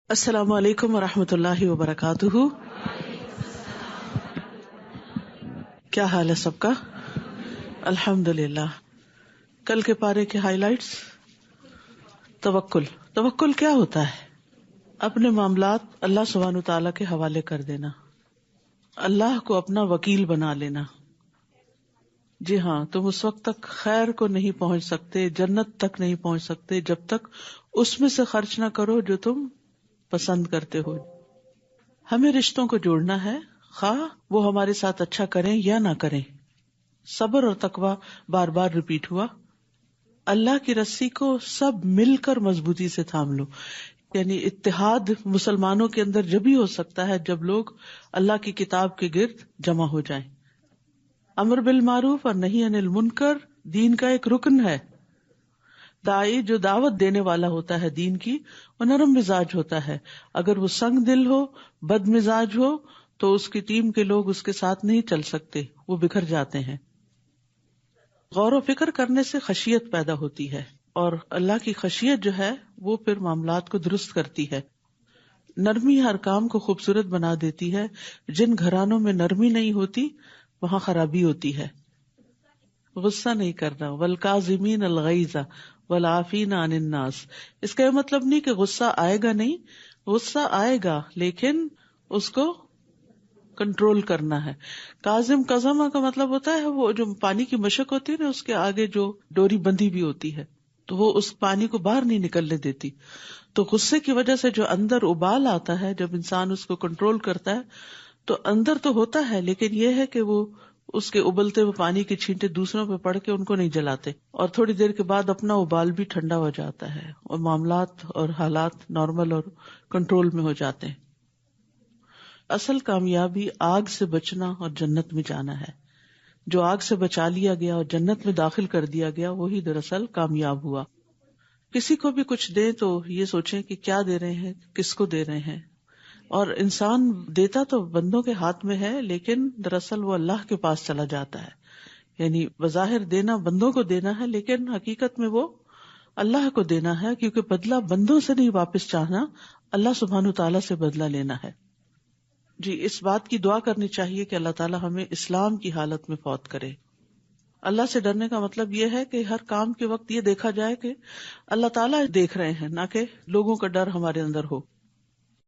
السلام علیکم ورحمۃ اللہ وبرکاتہ. کیا حال ہے سب کا؟ الحمدللہ. کل کے پارے کے ہائی لائٹس. توکل کیا ہوتا ہے؟ اپنے معاملات اللہ سبحانہ تعالیٰ کے حوالے کر دینا، اللہ کو اپنا وکیل بنا لینا. جی ہاں، تم اس وقت تک خیر کو نہیں پہنچ سکتے، جنت تک نہیں پہنچ سکتے جب تک اس میں سے خرچ نہ کرو جو تم پسند کرتے ہو. ہمیں رشتوں کو جوڑنا ہے، خواہ وہ ہمارے ساتھ اچھا کریں یا نہ کریں. صبر اور تقویٰ بار بار ریپیٹ ہوا. اللہ کی رسی کو سب مل کر مضبوطی سے تھام لو. یعنی اتحاد مسلمانوں کے اندر جبھی ہو سکتا ہے جب لوگ اللہ کی کتاب کے گرد جمع ہو جائیں. امر بالمعروف اور نہی عن المنکر دین کا ایک رکن ہے. داعی جو دعوت دینے والا ہوتا ہے دین کی، وہ نرم مزاج ہوتا ہے. اگر وہ سنگ دل ہو، بد مزاج ہو، تو اس کی ٹیم کے لوگ اس کے ساتھ نہیں چل سکتے، وہ بکھر جاتے ہیں. غور و فکر کرنے سے خشیت پیدا ہوتی ہے، اور اللہ کی خشیت جو ہے وہ پھر معاملات کو درست کرتی ہے. نرمی ہر کام کو خوبصورت بنا دیتی ہے. جن گھرانوں میں نرمی نہیں ہوتی وہاں خرابی ہوتی ہے. غصہ نہیں کرنا، والکاظمین الغیظ والعافین عن الناس. اس کا یہ مطلب نہیں کہ غصہ آئے گا نہیں، غصہ آئے گا لیکن اس کو کنٹرول کرنا ہے. کظم کا مطلب ہوتا ہے وہ جو پانی کی مشق ہوتی ہے نا، اس کے آگے جو ڈوری بندھی بھی ہوتی ہے تو وہ اس پانی کو باہر نہیں نکلنے دیتی. تو غصے کی وجہ سے جو اندر ابال آتا ہے، جب انسان اس کو کنٹرول کرتا ہے تو اندر تو ہوتا ہے، لیکن یہ ہے کہ وہ اس کے ابلتے ہوئے پانی کے چھینٹے دوسروں پہ پڑ کے ان کو نہیں جلاتے، اور تھوڑی دیر کے بعد اپنا ابال بھی ٹھنڈا ہو جاتا ہے اور معاملات اور حالات نارمل اور کنٹرول میں ہو جاتے ہیں. اصل کامیابی آگ سے بچنا اور جنت میں جانا ہے. جو آگ سے بچا لیا گیا اور جنت میں داخل کر دیا گیا وہی دراصل کامیاب ہوا. کسی کو بھی کچھ دیں تو یہ سوچیں کہ کیا دے رہے ہیں، کس کو دے رہے ہیں. اور انسان دیتا تو بندوں کے ہاتھ میں ہے، لیکن دراصل وہ اللہ کے پاس چلا جاتا ہے. یعنی بظاہر دینا بندوں کو دینا ہے، لیکن حقیقت میں وہ اللہ کو دینا ہے، کیونکہ بدلہ بندوں سے نہیں واپس چاہنا، اللہ سبحانہ تعالیٰ سے بدلہ لینا ہے. جی، اس بات کی دعا کرنی چاہیے کہ اللہ تعالیٰ ہمیں اسلام کی حالت میں فوت کرے. اللہ سے ڈرنے کا مطلب یہ ہے کہ ہر کام کے وقت یہ دیکھا جائے کہ اللہ تعالیٰ دیکھ رہے ہیں، نہ کہ لوگوں کا ڈر ہمارے اندر ہو.